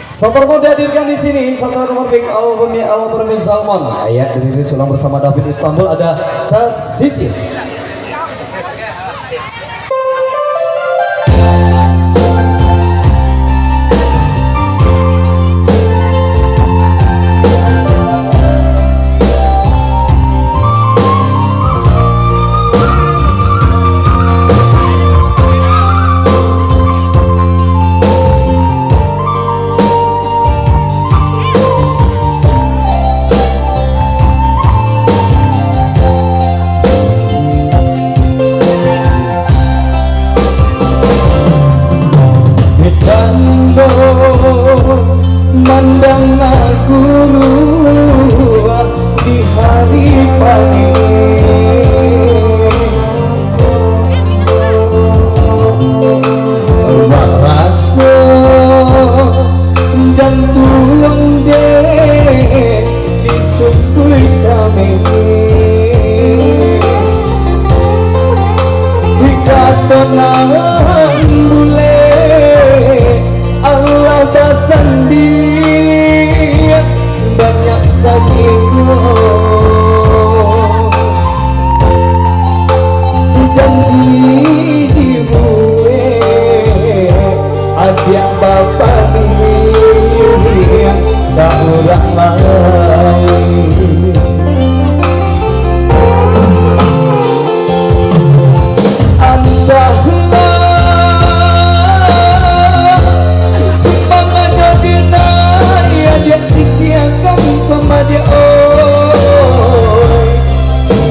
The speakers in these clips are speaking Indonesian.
Sabar mau dihadirkan di sini satu nomor big album Salmon. Ayat dirilis ulang bersama David Istanbul ada Tasisi. Mandang aku di hari pagi, merasa jantung deh disukui camini, dikatakan bule Allah basandi banyak sakitku, janji di gue ada bapak ini tak orang lain.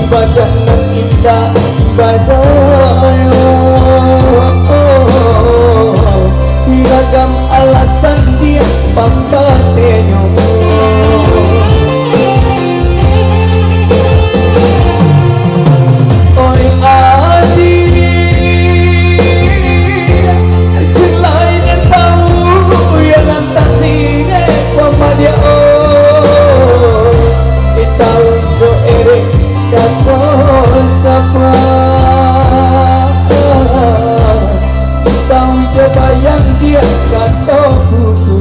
Badan nan indah badai, ragam alasan dia pambatenyo. Oi adi lain yang tahu yang lantasine pamadia itaw jo ere kato sapa tahu coba yang dia kato buku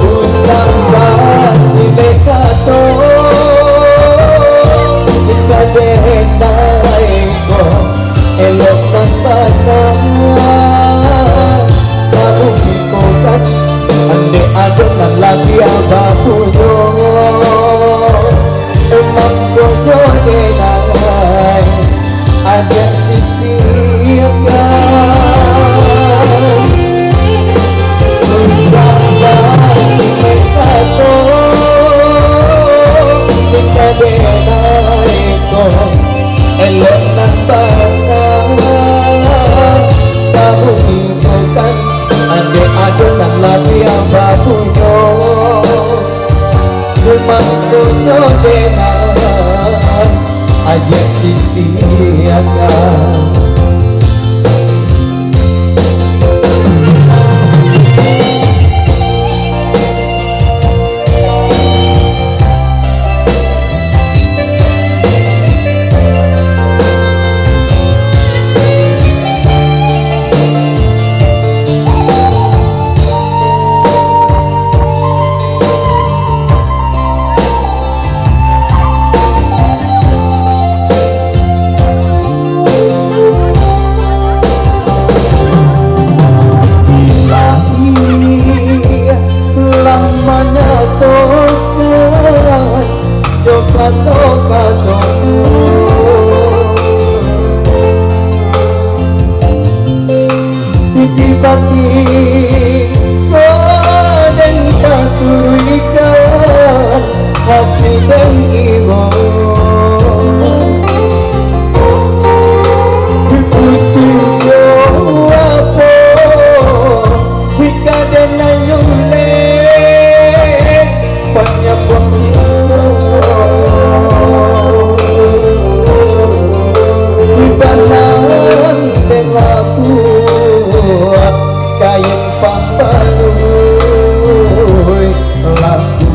usang sile kato kita dereta ego elok tantangan kamu ikokan ande adonan lagi abakuno emang gogo denai ada sisi yang usah mekato kita denai ko elok nambakan kamu ikokan ande adonan lagi abakuno emang gogo denai aja sisi yang dibagi dan paturikan hati dan ibu diputus jawapo hika dan ayune banyak buang cinta dibanang dan laku kain pampaluy laku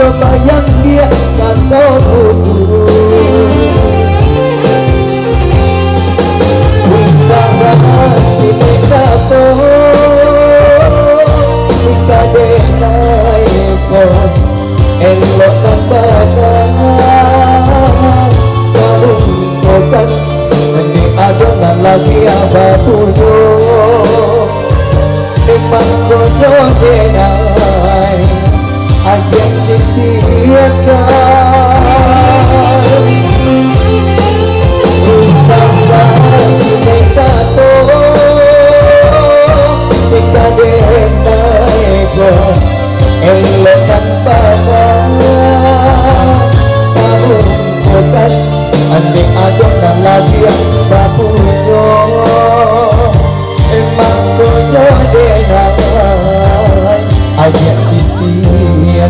terbayang dia kan kau butuh. Wisara si pekato ika denai ko elok tembakan karungkokan ini adonan lagi apa punya emang kono denai ajak sisirkan Usama si mekato ika denai ko elok tembakan karungkokan ande adonan lagi yang bapunya emang kono denai ajak sisirkan.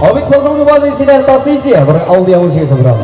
Obik selalu kembali di sini dan pasisi ya, bareng audio musik seberang.